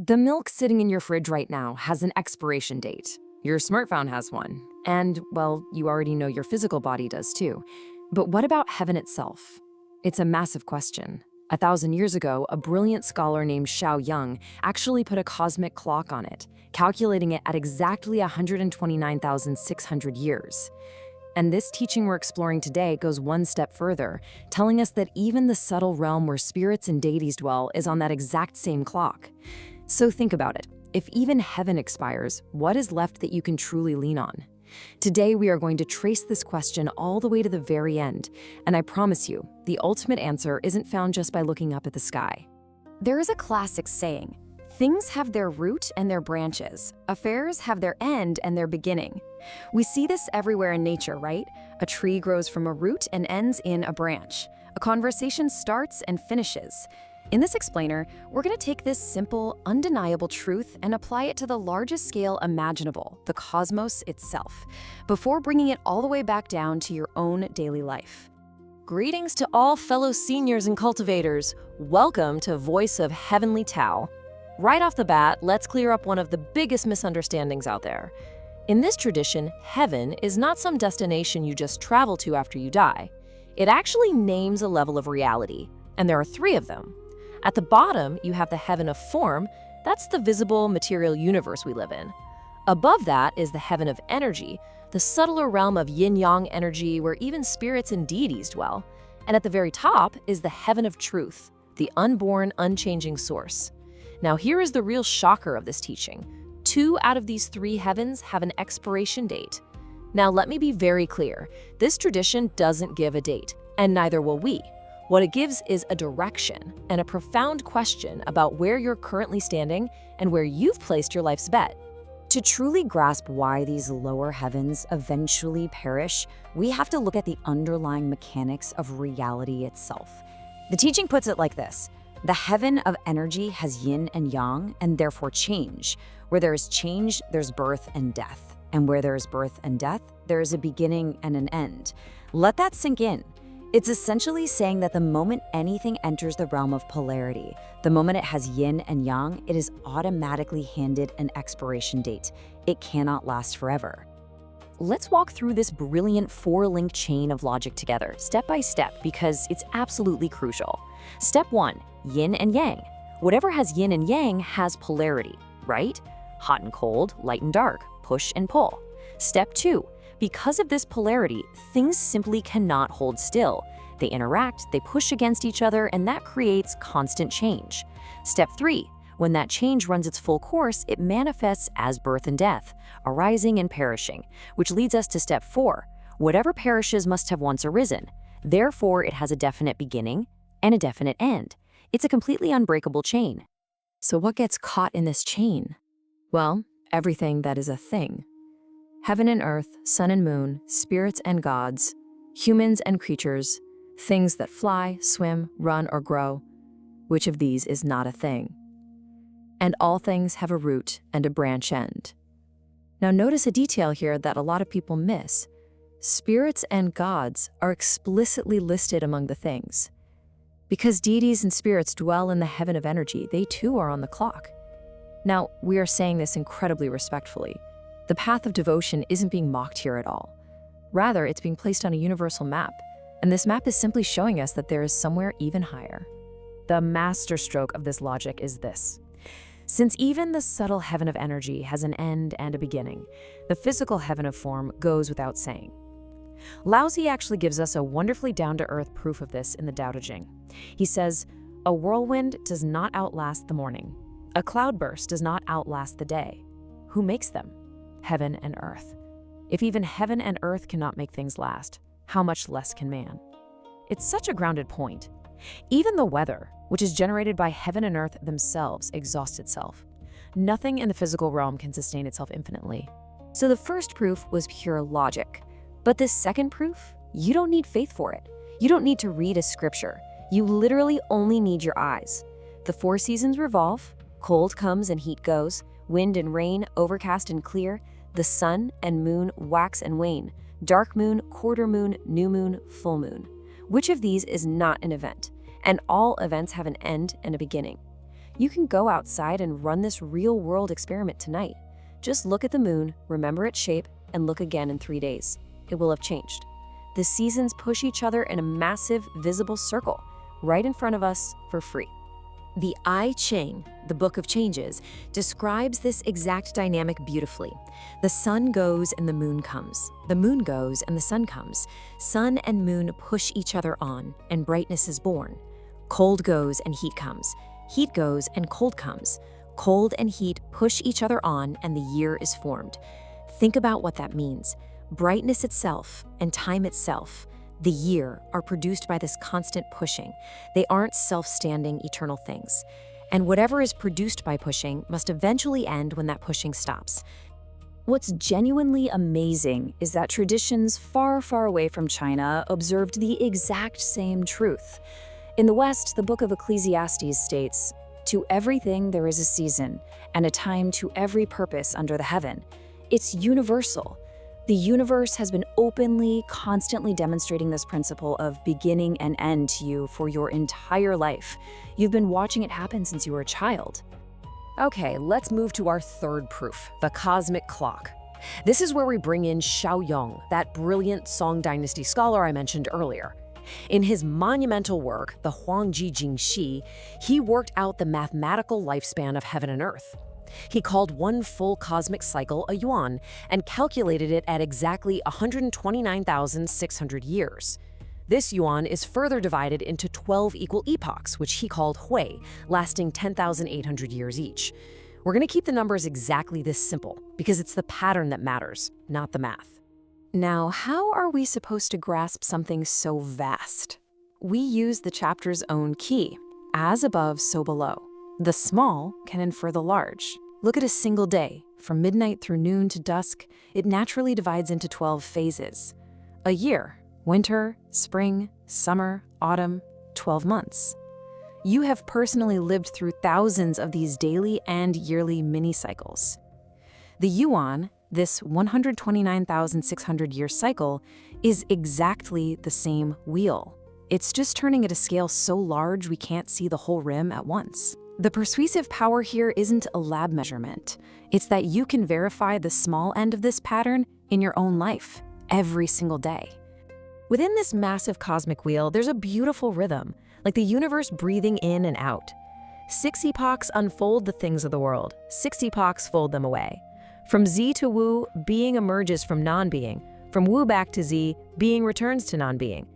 The milk sitting in your fridge right now has an expiration date. Your smartphone has one. And, well, you already know your physical body does too. But what about heaven itself? It's a massive question. 1,000 years ago, a brilliant scholar named Shao Yong actually put a cosmic clock on it, calculating it at exactly 129,600 years. And this teaching we're exploring today goes one step further, telling us that even the subtle realm where spirits and deities dwell is on that exact same clock. So think about it. If even heaven expires, what is left that you can truly lean on? Today, we are going to trace this question all the way to the very end, and I promise you, the ultimate answer isn't found just by looking up at the sky. There is a classic saying, things have their root and their branches. Affairs have their end and their beginning. We see this everywhere in nature, right? A tree grows from a root and ends in a branch. A conversation starts and finishes. In this explainer, we're going to take this simple, undeniable truth and apply it to the largest scale imaginable, the cosmos itself, before bringing it all the way back down to your own daily life. Greetings to all fellow seniors and cultivators. Welcome to Voice of Heavenly Tao. Right off the bat, let's clear up one of the biggest misunderstandings out there. In this tradition, heaven is not some destination you just travel to after you die. It actually names a level of reality, and there are 3 of them. At the bottom, you have the heaven of form. That's the visible material universe we live in. Above that is the heaven of energy, the subtler realm of yin-yang energy where even spirits and deities dwell. And at the very top is the heaven of truth, the unborn, unchanging source. Now here is the real shocker of this teaching. 2 out of these 3 heavens have an expiration date. Now let me be very clear. This tradition doesn't give a date, and neither will we. What it gives is a direction and a profound question about where you're currently standing and where you've placed your life's bet. To truly grasp why these lower heavens eventually perish, we have to look at the underlying mechanics of reality itself. The teaching puts it like this. The heaven of energy has yin and yang, and therefore change. Where there is change, there's birth and death. And where there is birth and death, there is a beginning and an end. Let that sink in. It's essentially saying that the moment anything enters the realm of polarity, the moment it has yin and yang, it is automatically handed an expiration date. It cannot last forever. Let's walk through this brilliant 4-link chain of logic together, step by step, because it's absolutely crucial. Step 1, yin and yang. Whatever has yin and yang has polarity, right? Hot and cold, light and dark, push and pull. Step 2, because of this polarity, things simply cannot hold still. They interact, they push against each other, and that creates constant change. Step 3, when that change runs its full course, it manifests as birth and death, arising and perishing, which leads us to step 4. Whatever perishes must have once arisen. Therefore, it has a definite beginning and a definite end. It's a completely unbreakable chain. So what gets caught in this chain? Well, everything that is a thing. Heaven and earth, sun and moon, spirits and gods, humans and creatures, things that fly, swim, run, or grow. Which of these is not a thing? And all things have a root and a branch end. Now notice a detail here that a lot of people miss. Spirits and gods are explicitly listed among the things. Because deities and spirits dwell in the heaven of energy, they too are on the clock. Now, we are saying this incredibly respectfully. The path of devotion isn't being mocked here at all. Rather, it's being placed on a universal map, and this map is simply showing us that there is somewhere even higher. The masterstroke of this logic is this. Since even the subtle heaven of energy has an end and a beginning, the physical heaven of form goes without saying. Laozi actually gives us a wonderfully down-to-earth proof of this in the Tao Te Ching. He says, "A whirlwind does not outlast the morning. A cloudburst does not outlast the day. Who makes them? Heaven and earth. If even heaven and earth cannot make things last, how much less can man?" It's such a grounded point. Even the weather, which is generated by heaven and earth themselves, exhausts itself. Nothing in the physical realm can sustain itself infinitely. So the first proof was pure logic. But this second proof, you don't need faith for it. You don't need to read a scripture. You literally only need your eyes. The 4 seasons revolve, cold comes and heat goes, wind and rain, overcast and clear, the sun and moon wax and wane, dark moon, quarter moon, new moon, full moon. Which of these is not an event? And all events have an end and a beginning. You can go outside and run this real-world experiment tonight. Just look at the moon, remember its shape, and look again in 3 days. It will have changed. The seasons push each other in a massive, visible circle, right in front of us for free. The I Ching, the Book of Changes, describes this exact dynamic beautifully. The sun goes and the moon comes. The moon goes and the sun comes. Sun and moon push each other on, and brightness is born. Cold goes and heat comes. Heat goes and cold comes. Cold and heat push each other on, and the year is formed. Think about what that means. Brightness itself and time itself, the year, are produced by this constant pushing. They aren't self-standing, eternal things. And whatever is produced by pushing must eventually end when that pushing stops. What's genuinely amazing is that traditions far, far away from China observed the exact same truth. In the West, the Book of Ecclesiastes states, "To everything there is a season, and a time to every purpose under the heaven." It's universal. The universe has been openly, constantly demonstrating this principle of beginning and end to you for your entire life. You've been watching it happen since you were a child. Okay, let's move to our third proof, the cosmic clock. This is where we bring in Shao Yong, that brilliant Song Dynasty scholar I mentioned earlier. In his monumental work, the Huangji Jingxi, he worked out the mathematical lifespan of heaven and earth. He called one full cosmic cycle a Yuan and calculated it at exactly 129,600 years. This Yuan is further divided into 12 equal epochs, which he called Hui, lasting 10,800 years each. We're going to keep the numbers exactly this simple because it's the pattern that matters, not the math. Now, how are we supposed to grasp something so vast? We use the chapter's own key, as above, so below. The small can infer the large. Look at a single day. From midnight through noon to dusk, it naturally divides into 12 phases. A year: winter, spring, summer, autumn, 12 months. You have personally lived through thousands of these daily and yearly mini-cycles. The Yuan, this 129,600-year cycle, is exactly the same wheel. It's just turning at a scale so large we can't see the whole rim at once. The persuasive power here isn't a lab measurement. It's that you can verify the small end of this pattern in your own life, every single day. Within this massive cosmic wheel, there's a beautiful rhythm, like the universe breathing in and out. 6 epochs unfold the things of the world. 6 epochs fold them away. From Z to Wu, being emerges from non-being. From Wu back to Z, being returns to non-being.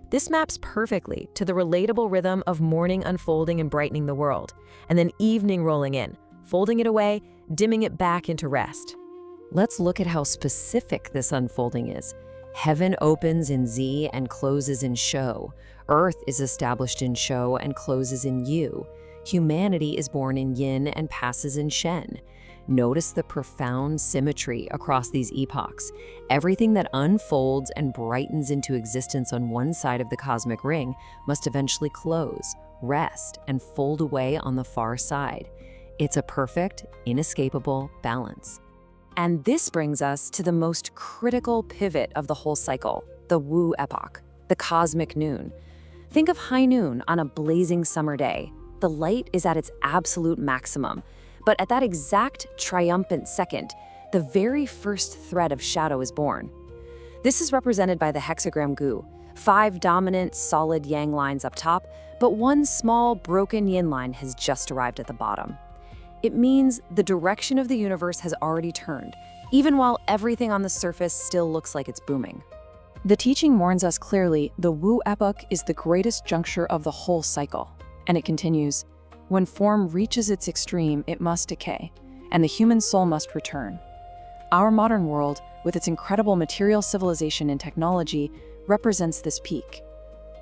This maps perfectly to the relatable rhythm of morning unfolding and brightening the world, and then evening rolling in, folding it away, dimming it back into rest. Let's look at how specific this unfolding is. Heaven opens in Z and closes in Shou. Earth is established in Shou and closes in Yu. Humanity is born in Yin and passes in Shen. Notice the profound symmetry across these epochs. Everything that unfolds and brightens into existence on one side of the cosmic ring must eventually close, rest, and fold away on the far side. It's a perfect, inescapable balance. And this brings us to the most critical pivot of the whole cycle, the Wu epoch, the cosmic noon. Think of high noon on a blazing summer day. The light is at its absolute maximum. But at that exact triumphant second, the very first thread of shadow is born. This is represented by the hexagram gu, 5 dominant, solid yang lines up top, but one small, broken yin line has just arrived at the bottom. It means the direction of the universe has already turned, even while everything on the surface still looks like it's booming. The teaching warns us clearly the Wu epoch is the greatest juncture of the whole cycle. And it continues, when form reaches its extreme, it must decay, and the human soul must return. Our modern world, with its incredible material civilization and technology, represents this peak.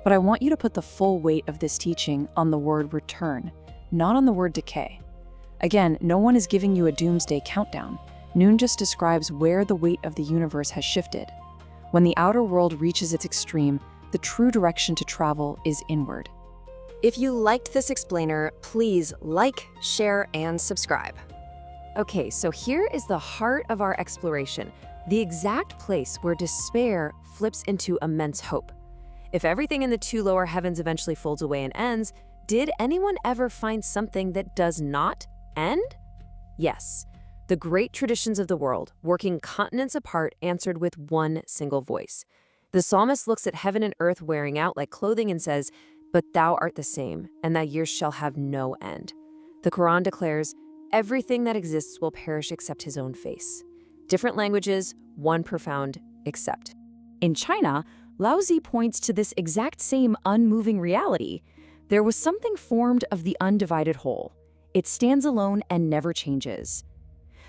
But I want you to put the full weight of this teaching on the word return, not on the word decay. Again, no one is giving you a doomsday countdown. Noon just describes where the weight of the universe has shifted. When the outer world reaches its extreme, the true direction to travel is inward. If you liked this explainer, please like, share, and subscribe. Okay, so here is the heart of our exploration, the exact place where despair flips into immense hope. If everything in the 2 lower heavens eventually folds away and ends, did anyone ever find something that does not end? Yes. The great traditions of the world, working continents apart, answered with one single voice. The psalmist looks at heaven and earth wearing out like clothing and says, "But thou art the same, and thy years shall have no end." The Quran declares, "Everything that exists will perish except his own face." Different languages, one profound except. In China, Laozi points to this exact same unmoving reality. There was something formed of the undivided whole. It stands alone and never changes.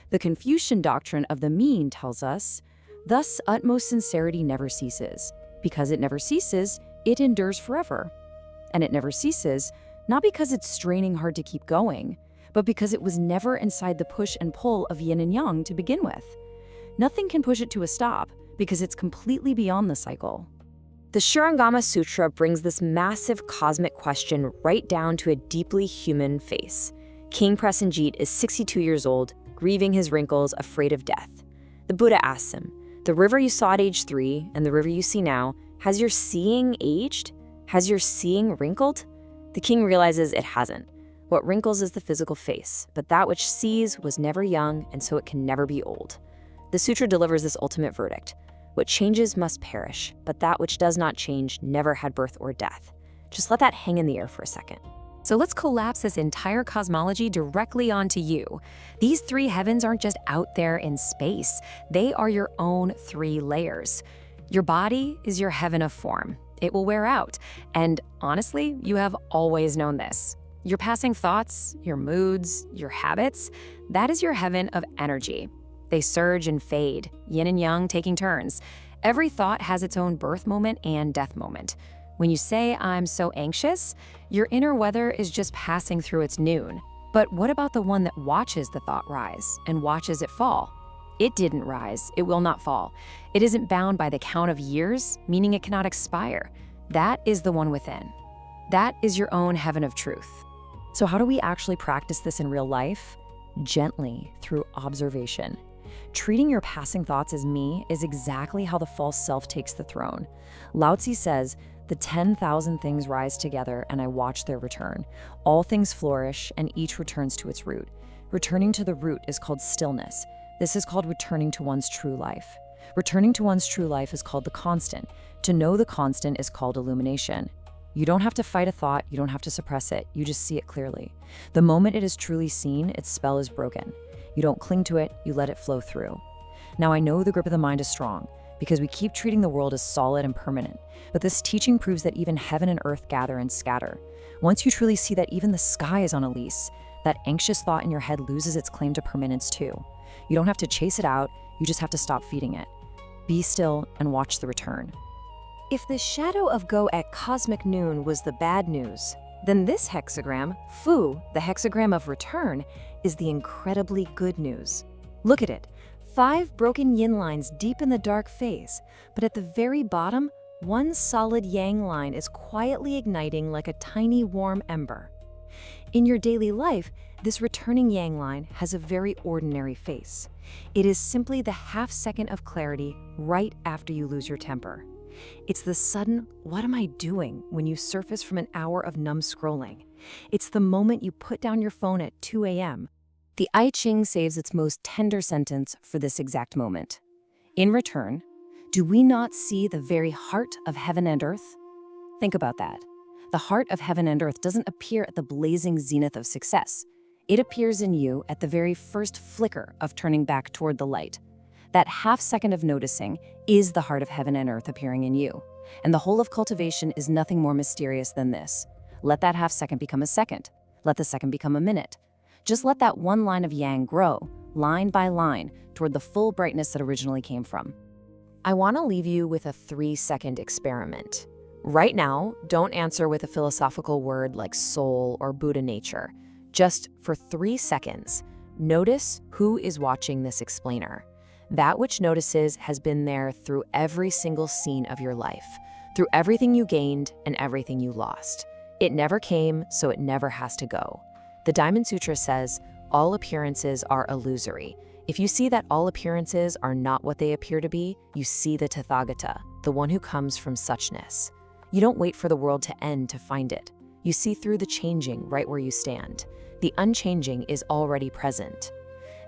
The Confucian doctrine of the mean tells us, thus utmost sincerity never ceases. Because it never ceases, it endures forever. And it never ceases, not because it's straining hard to keep going, but because it was never inside the push and pull of yin and yang to begin with. Nothing can push it to a stop, because it's completely beyond the cycle. The Shurangama Sutra brings this massive cosmic question right down to a deeply human face. King Prasenjit is 62 years old, grieving his wrinkles, afraid of death. The Buddha asks him, "The river you saw at age 3 and the river you see now, has your seeing aged? Has your seeing wrinkled?" The king realizes it hasn't. What wrinkles is the physical face, but that which sees was never young, and so it can never be old. The sutra delivers this ultimate verdict. What changes must perish, but that which does not change never had birth or death. Just let that hang in the air for a second. So let's collapse this entire cosmology directly onto you. These 3 heavens aren't just out there in space. They are your own 3 layers. Your body is your heaven of form. It will wear out. And honestly, you have always known this. Your passing thoughts, your moods, your habits, that is your heaven of energy. They surge and fade, yin and yang taking turns. Every thought has its own birth moment and death moment. When you say, "I'm so anxious," your inner weather is just passing through its noon. But what about the one that watches the thought rise and watches it fall? It didn't rise, it will not fall. It isn't bound by the count of years, meaning it cannot expire. That is the one within. That is your own heaven of truth. So how do we actually practice this in real life? Gently, through observation. Treating your passing thoughts as me is exactly how the false self takes the throne. Lao Tzu says, "The 10,000 things rise together, and I watch their return. All things flourish, and each returns to its root." Returning to the root is called stillness. This is called returning to one's true life. Returning to one's true life is called the constant. To know the constant is called illumination. You don't have to fight a thought, you don't have to suppress it, you just see it clearly. The moment it is truly seen, its spell is broken. You don't cling to it, you let it flow through. Now I know the grip of the mind is strong, because we keep treating the world as solid and permanent. But this teaching proves that even heaven and earth gather and scatter. Once you truly see that even the sky is on a lease, that anxious thought in your head loses its claim to permanence too. You don't have to chase it out, you just have to stop feeding it. Be still and watch the return. If the shadow of Go at cosmic noon was the bad news, then this hexagram, Fu, the hexagram of return, is the incredibly good news. Look at it. 5 broken yin lines deep in the dark phase, but at the very bottom, one solid yang line is quietly igniting like a tiny warm ember. In your daily life, this returning yang line has a very ordinary face. It is simply the half-second of clarity right after you lose your temper. It's the sudden, "What am I doing?" when you surface from an hour of numb scrolling. It's the moment you put down your phone at 2 a.m. The I Ching saves its most tender sentence for this exact moment. In return, do we not see the very heart of heaven and earth? Think about that. The heart of heaven and earth doesn't appear at the blazing zenith of success. It appears in you at the very first flicker of turning back toward the light. That half second of noticing is the heart of heaven and earth appearing in you. And the whole of cultivation is nothing more mysterious than this. Let that half second become a second. Let the second become a minute. Just let that one line of yang grow, line by line, toward the full brightness that originally came from. I want to leave you with a 3-second experiment. Right now, don't answer with a philosophical word like soul or Buddha nature. Just for 3 seconds, notice who is watching this explainer. That which notices has been there through every single scene of your life, through everything you gained and everything you lost. It never came, so it never has to go. The Diamond Sutra says, all appearances are illusory. If you see that all appearances are not what they appear to be, you see the Tathagata, the one who comes from suchness. You don't wait for the world to end to find it. You see through the changing right where you stand. The unchanging is already present.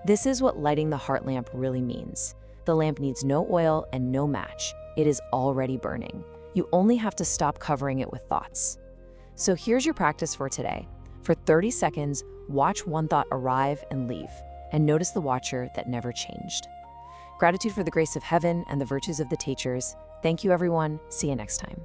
This is what lighting the heart lamp really means. The lamp needs no oil and no match. It is already burning. You only have to stop covering it with thoughts. So here's your practice for today. For 30 seconds, watch one thought arrive and leave, and notice the watcher that never changed. Gratitude for the grace of heaven and the virtues of the teachers. Thank you, everyone. See you next time.